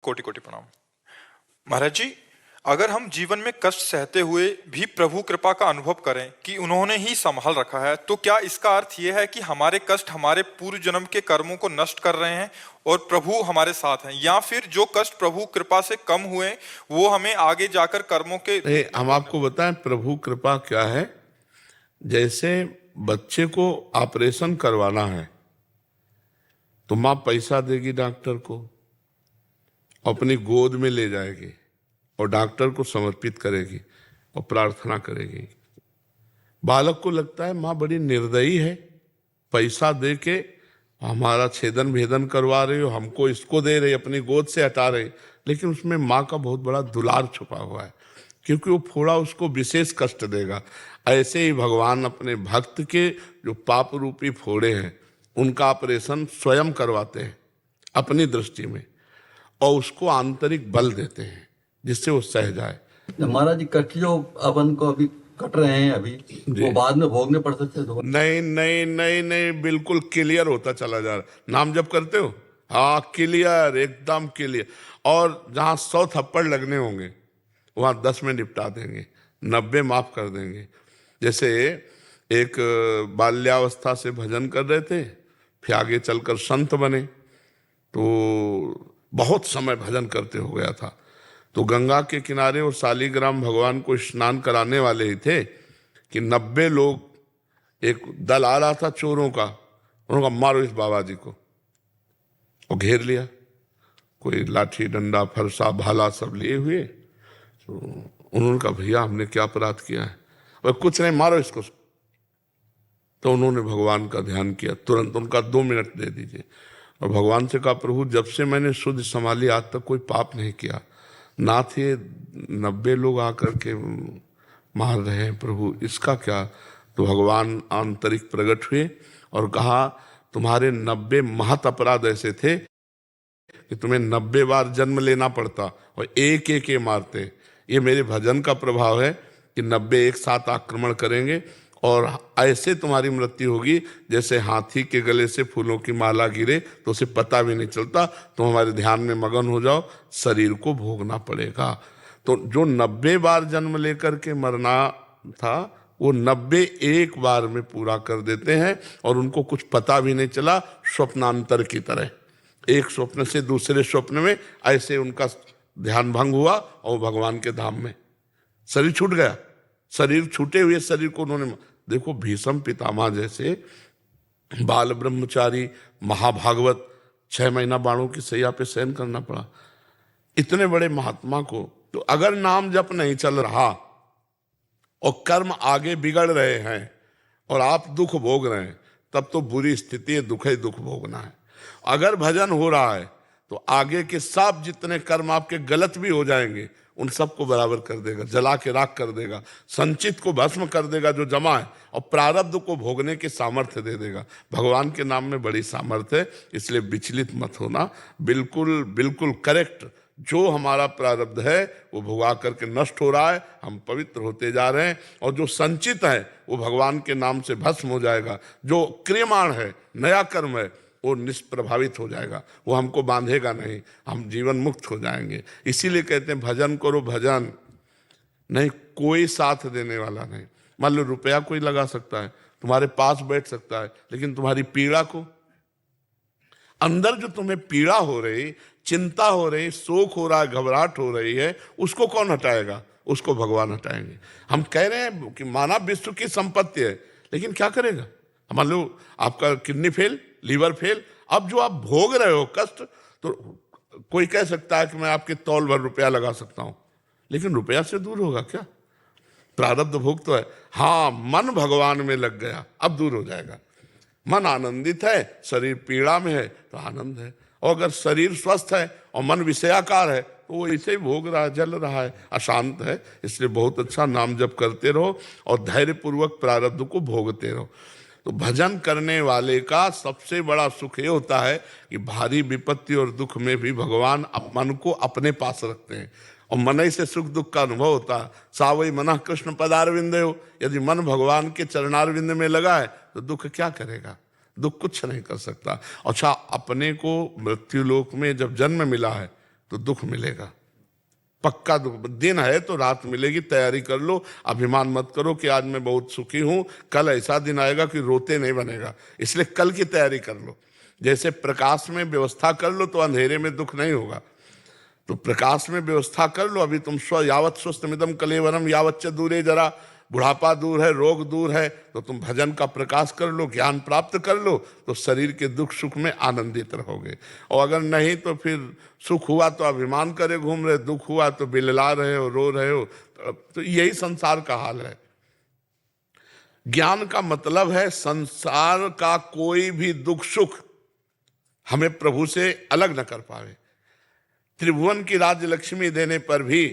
कोटि कोटि प्रणाम। महाराज जी, अगर हम जीवन में कष्ट सहते हुए भी प्रभु कृपा का अनुभव करें कि उन्होंने ही संभाल रखा है, तो क्या इसका अर्थ यह है कि हमारे कष्ट हमारे पूर्व जन्म के कर्मों को नष्ट कर रहे हैं और प्रभु हमारे साथ हैं, या फिर जो कष्ट प्रभु कृपा से कम हुए वो हमें आगे जाकर कर्मों के नहीं, हम आपको बताएं प्रभु कृपा क्या है। जैसे बच्चे को ऑपरेशन करवाना है तो माँ पैसा देगी डॉक्टर को, अपनी गोद में ले जाएगी और डॉक्टर को समर्पित करेगी और प्रार्थना करेगी। बालक को लगता है माँ बड़ी निर्दयी है, पैसा दे के हमारा छेदन भेदन करवा रही हो, हमको इसको दे रही, अपनी गोद से हटा रही, लेकिन उसमें माँ का बहुत बड़ा दुलार छुपा हुआ है, क्योंकि वो फोड़ा उसको विशेष कष्ट देगा। ऐसे ही भगवान अपने भक्त के जो पाप रूपी फोड़े हैं उनका ऑपरेशन स्वयं करवाते हैं अपनी दृष्टि में, और उसको आंतरिक बल देते हैं जिससे वो सह जाए। महाराज जी, कष्ट जो अपन को अभी कट रहे हैं अभी, वो बाद में भोगने पड़ सकते हैं दोबारा? नहीं नहीं नहीं नहीं, बिल्कुल क्लियर होता चला जा रहा। नाम जब करते हो, हाँ क्लियर, एकदम क्लियर। और जहाँ 100 थप्पड़ लगने होंगे वहाँ 10 में निपटा देंगे, 90 माफ कर देंगे। जैसे एक बाल्यावस्था से भजन कर रहे थे, फिर आगे चलकर संत बने, तो बहुत समय भजन करते हो गया था। तो गंगा के किनारे और शालिग्राम भगवान को स्नान कराने वाले ही थे कि 90 लोग, एक दल आ रहा था चोरों का, उन्होंने कहा मारो इस बाबा जी को, और घेर लिया। कोई लाठी डंडा फरसा भाला सब लिए हुए। तो उन्होंने कहा भैया हमने क्या अपराध किया है? और कुछ नहीं, मारो इसको। तो उन्होंने भगवान का ध्यान किया, तुरंत उनका 2 मिनट दे दीजिए, और भगवान से कहा प्रभु जब से मैंने शुद्ध संभाली आज तक कोई पाप नहीं किया, नाथ ये 90 लोग आकर के मार रहे हैं प्रभु, इसका क्या? तो भगवान आंतरिक प्रकट हुए और कहा तुम्हारे 90 महत अपराध ऐसे थे कि तुम्हें 90 बार जन्म लेना पड़ता और एक एक के मारते। ये मेरे भजन का प्रभाव है कि 90 एक साथ आक्रमण करेंगे और ऐसे तुम्हारी मृत्यु होगी जैसे हाथी के गले से फूलों की माला गिरे तो उसे पता भी नहीं चलता। तुम हमारे ध्यान में मगन हो जाओ, शरीर को भोगना पड़ेगा। तो जो 90 बार जन्म लेकर के मरना था वो 90 एक बार में पूरा कर देते हैं, और उनको कुछ पता भी नहीं चला, स्वप्नांतर की तरह। एक स्वप्न से दूसरे स्वप्न में ऐसे उनका ध्यान भंग हुआ और भगवान के धाम में शरीर छूट गया। शरीर छूटे हुए शरीर को उन्होंने, देखो भीष्म पितामह जैसे बाल ब्रह्मचारी महाभागवत 6 महीना बाणों की सैया पे शयन करना पड़ा। इतने बड़े महात्मा को, तो अगर नाम जप नहीं चल रहा और कर्म आगे बिगड़ रहे हैं और आप दुख भोग रहे हैं, तब तो बुरी स्थिति है, दुख ही दुख भोगना है। अगर भजन हो रहा है तो आगे के सब जितने कर्म आपके गलत भी हो जाएंगे उन सबको बराबर कर देगा, जला के राख कर देगा, संचित को भस्म कर देगा जो जमा है, और प्रारब्ध को भोगने के सामर्थ्य दे देगा। भगवान के नाम में बड़ी सामर्थ्य है, इसलिए विचलित मत होना। बिल्कुल बिल्कुल करेक्ट, जो हमारा प्रारब्ध है वो भोगा करके नष्ट हो रहा है, हम पवित्र होते जा रहे हैं, और जो संचित है वो भगवान के नाम से भस्म हो जाएगा। जो क्रियमाण है, नया कर्म है, वो निष्प्रभावित हो जाएगा, वो हमको बांधेगा नहीं, हम जीवन मुक्त हो जाएंगे। इसीलिए कहते हैं भजन करो, भजन नहीं कोई साथ देने वाला नहीं। मान लो रुपया कोई लगा सकता है, तुम्हारे पास बैठ सकता है, लेकिन तुम्हारी पीड़ा को, अंदर जो तुम्हें पीड़ा हो रही, चिंता हो रही, शोक हो रहा है, घबराहट हो रही है, उसको कौन हटाएगा? उसको भगवान हटाएंगे। हम कह रहे हैं कि मानव विश्व की संपत्ति है, लेकिन क्या करेगा? मान लो आपका किडनी फेल, लीवर फेल, अब जो आप भोग रहे हो कष्ट, तो कोई कह सकता है कि मैं आपके तौल भर रुपया लगा सकता हूं, लेकिन रुपया से दूर होगा क्या? प्रारब्ध भोग तो है। हाँ, मन भगवान में लग गया, अब दूर हो जाएगा। मन आनंदित है, शरीर पीड़ा में है तो आनंद है, और अगर शरीर स्वस्थ है और मन विषयाकार है तो वो इसे भोग रहा है, जल रहा है, अशांत है। इसलिए बहुत अच्छा नाम जप करते रहो और धैर्यपूर्वक प्रारब्ध को भोगते रहो। तो भजन करने वाले का सबसे बड़ा सुख ये होता है कि भारी विपत्ति और दुख में भी भगवान मन को अपने पास रखते हैं, और मन ही से सुख दुख का अनुभव होता है। सावई मना कृष्ण पदारविंद हो, यदि मन भगवान के चरणारविंद में लगा है तो दुख क्या करेगा? दुख कुछ नहीं कर सकता। अच्छा, अपने को मृत्युलोक में जब जन्म मिला है तो दुख मिलेगा, पक्का दुख। दिन है तो रात मिलेगी, तैयारी कर लो। अभिमान मत करो कि आज मैं बहुत सुखी हूं, कल ऐसा दिन आएगा कि रोते नहीं बनेगा, इसलिए कल की तैयारी कर लो। जैसे प्रकाश में व्यवस्था कर लो तो अंधेरे में दुख नहीं होगा, तो प्रकाश में व्यवस्था कर लो। अभी तुम यावत स्वस्थमिदम कलेवरम यावच्च दूरे जरा, बुढ़ापा दूर है, रोग दूर है, तो तुम भजन का प्रकाश कर लो, ज्ञान प्राप्त कर लो, तो शरीर के दुख सुख में आनंदित रहोगे। और अगर नहीं तो फिर सुख हुआ तो अभिमान करे घूम रहे, दुख हुआ तो बिलला रहे हो, रो रहे हो। तो यही संसार का हाल है। ज्ञान का मतलब है संसार का कोई भी दुख सुख हमें प्रभु से अलग न कर पावे। त्रिभुवन की राज्य लक्ष्मी देने पर भी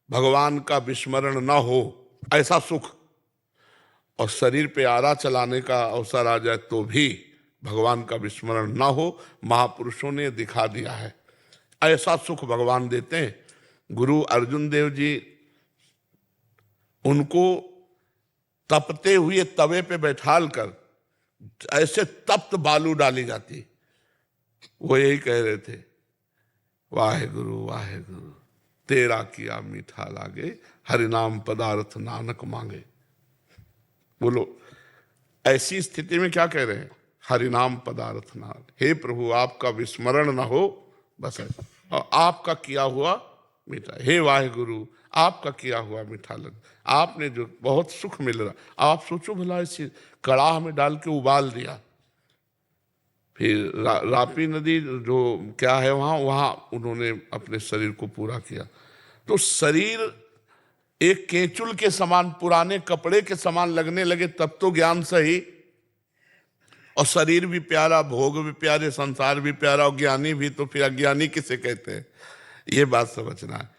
भगवान का विस्मरण न हो, ऐसा सुख, और शरीर पे आरा चलाने का अवसर आ जाए तो भी भगवान का विस्मरण न हो, महापुरुषों ने दिखा दिया है। ऐसा सुख भगवान देते हैं। गुरु अर्जुन देव जी, उनको तपते हुए तवे पे बैठाल कर ऐसे तप्त बालू डाली जाती, वो यही कह रहे थे, वाहे गुरु तेरा किया मीठा लागे, हरि नाम पदार्थ नानक मांगे। बोलो, ऐसी स्थिति में क्या कह रहे हैं? हरि नाम पदार्थ नानक, हे प्रभु आपका विस्मरण ना हो, बस है, और आपका किया हुआ मीठा, हे वाहे गुरु आपका किया हुआ मीठा लग, आपने जो बहुत सुख मिल रहा। आप सोचो भला, इसी कड़ाह में डाल के उबाल दिया, फिर रापी नदी जो क्या है वहां उन्होंने अपने शरीर को पूरा किया। तो शरीर एक केंचुल के समान, पुराने कपड़े के समान लगने लगे तब तो ज्ञान सही। और शरीर भी प्यारा, भोग भी प्यारे, संसार भी प्यारा, और ज्ञानी भी, तो फिर अज्ञानी किसे कहते हैं? ये बात समझना है।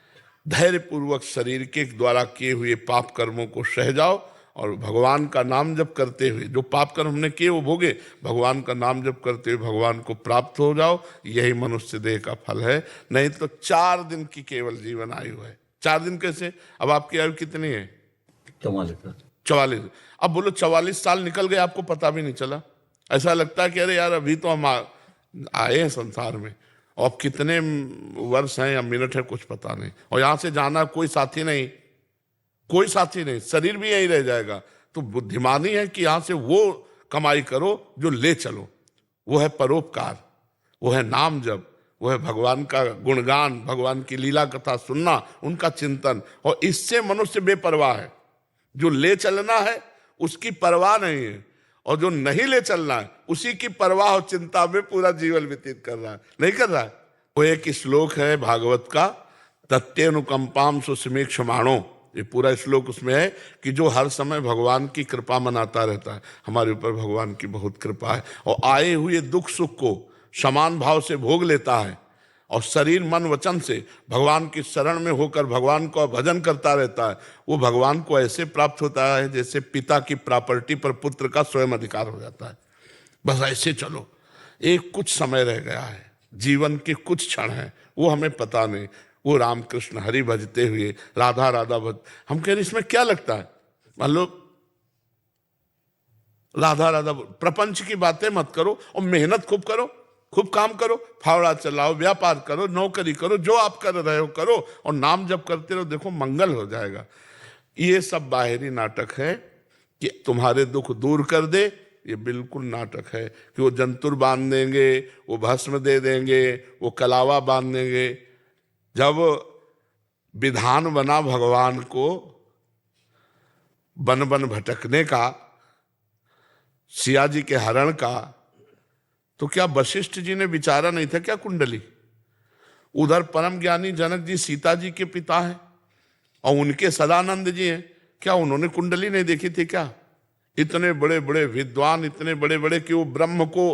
धैर्य पूर्वक शरीर के द्वारा किए हुए पाप कर्मों को सह जाओ, और भगवान का नाम जप करते हुए जो पाप कर्म हमने किए वो भोगे, भगवान का नाम जप करते हुए भगवान को प्राप्त हो जाओ। यही मनुष्य देह का फल है। नहीं तो 4 दिन की केवल जीवन आयु है। 4 दिन कैसे? अब आपकी आयु कितनी है? 44। अब बोलो 44 साल निकल गए, आपको पता भी नहीं चला। ऐसा लगता है कि अरे यार अभी तो हम आए हैं संसार में, और अब कितने वर्ष हैं या मिनट है कुछ पता नहीं। और यहां से जाना कोई साथी नहीं, कोई साथी नहीं, शरीर भी यही रह जाएगा। तो बुद्धिमानी है कि यहां से वो कमाई करो जो ले चलो। वो है परोपकार, वो है नाम जप, वो है भगवान का गुणगान, भगवान की लीला कथा सुनना, उनका चिंतन। और इससे मनुष्य बेपरवाह है। जो ले चलना है उसकी परवाह नहीं है, और जो नहीं ले चलना है उसी की परवाह और चिंता में पूरा जीवन व्यतीत कर रहा है। नहीं कर रहा है। वो एक श्लोक है भागवत का, तत्यनुकंपाम सुसमीक्षमाणो, ये पूरा श्लोक उसमें है कि जो हर समय भगवान की कृपा मनाता रहता है, हमारे ऊपर भगवान की बहुत कृपा है, और आए हुए दुख सुख को समान भाव से भोग लेता है, और शरीर मन वचन से भगवान की शरण में होकर भगवान का भजन करता रहता है। वो भगवान को ऐसे प्राप्त होता है जैसे पिता की प्रॉपर्टी पर पुत्र का स्वयं अधिकार हो जाता है। बस ऐसे चलो, एक कुछ समय रह गया है, जीवन के कुछ क्षण हैं, वो हमें पता नहीं। वो रामकृष्ण हरि भजते हुए राधा राधा भज, हम कह रहे इसमें क्या लगता है? मान लो राधा राधा, प्रपंच की बातें मत करो, और मेहनत खूब करो, खूब काम करो, फावड़ा चलाओ, व्यापार करो, नौकरी करो, जो आप कर रहे हो करो, और नाम जप करते रहो, देखो मंगल हो जाएगा। ये सब बाहरी नाटक है कि तुम्हारे दुख दूर कर दे। ये बिल्कुल नाटक है कि वो जंतुर बांध देंगे, वो भस्म दे देंगे, वो कलावा बांध देंगे। जब विधान बना भगवान को बन बन भटकने का, सिया जी के हरण का, तो क्या वशिष्ठ जी ने विचारा नहीं था क्या कुंडली? उधर परम ज्ञानी जनक जी सीता जी के पिता हैं, और उनके सदानंद जी हैं, क्या उन्होंने कुंडली नहीं देखी थी क्या? इतने बड़े बड़े विद्वान, इतने बड़े बड़े कि वो ब्रह्म को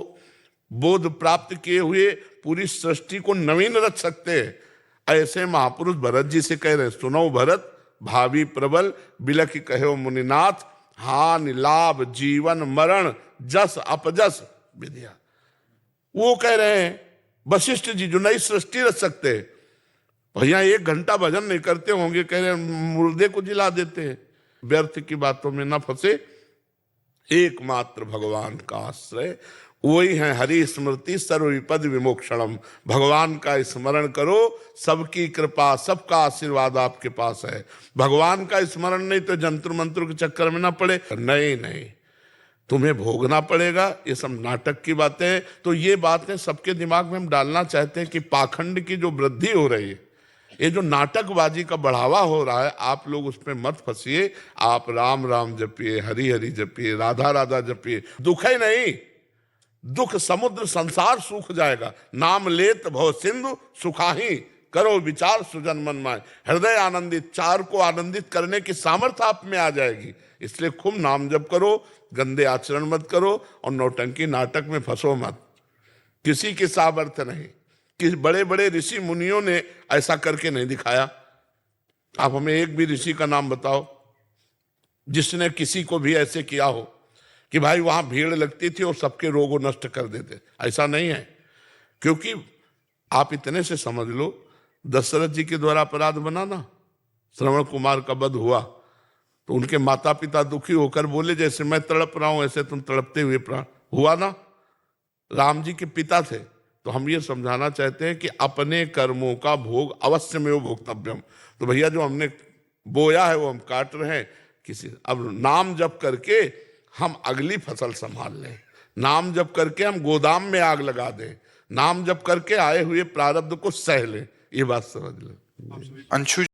बोध प्राप्त किए हुए पूरी सृष्टि को नवीन रच सकते हैं। ऐसे महापुरुष भरत जी से कह रहे, सुनो भरत भावी प्रबल बिलख कहो मुनिनाथ, हानि लाभ जीवन मरण जस अपजस विद्या। वो कह रहे हैं वशिष्ठ जी जो नई सृष्टि रच सकते हैं। भैया 1 घंटा भजन नहीं करते होंगे, कह रहे हैं मुर्दे को जिला देते हैं। व्यर्थ की बातों में न फंसे, एकमात्र भगवान का आश्रय, वही है हरि स्मृति सर्वविपद विमोक्षणम। भगवान का स्मरण करो, सबकी कृपा, सबका आशीर्वाद आपके पास है। भगवान का स्मरण नहीं तो जंतर मंत्र के चक्कर में ना पड़े। नहीं, तुम्हें भोगना पड़ेगा। ये सब नाटक की बातें हैं। तो ये बातें सबके दिमाग में हम डालना चाहते हैं कि पाखंड की जो वृद्धि हो रही है, ये जो नाटकबाजी का बढ़ावा हो रहा है, आप लोग उसमें मत फंसिए। आप राम राम जपिए, हरि हरि जपिए, राधा राधा जपिए। दुख ही नहीं, दुख समुद्र संसार सूख जाएगा। नाम लेत भव सिंधु सुखाही, करो विचार सुजन मन माए। हृदय आनंदित, चार को आनंदित करने की सामर्थ्य आप में आ जाएगी। इसलिए खूब नाम जप करो, गंदे आचरण मत करो और नौटंकी नाटक में फंसो मत। किसी के सामर्थ्य नहीं, कि बड़े बड़े ऋषि मुनियों ने ऐसा करके नहीं दिखाया। आप हमें एक भी ऋषि का नाम बताओ जिसने किसी को भी ऐसे किया हो कि भाई वहां भीड़ लगती थी और सबके रोगों नष्ट कर देते। ऐसा नहीं है। क्योंकि आप इतने से समझ लो, दशरथ जी के द्वारा अपराध बना ना, श्रवण कुमार का वध हुआ, तो उनके माता पिता दुखी होकर बोले जैसे मैं तड़प रहा हूं ऐसे तुम तड़पते हुए प्राण हुआ ना। राम जी के पिता थे। तो हम ये समझाना चाहते हैं कि अपने कर्मों का भोग अवश्य में वो भोक्तव्यम। तो भैया जो हमने बोया है वो हम काट रहे हैं। किसी अब नाम जप करके हम अगली फसल संभाल लें, नाम जप करके हम गोदाम में आग लगा दें, नाम जप करके आए हुए प्रारब्ध को सह लें। ये बात समझ लें। अंशु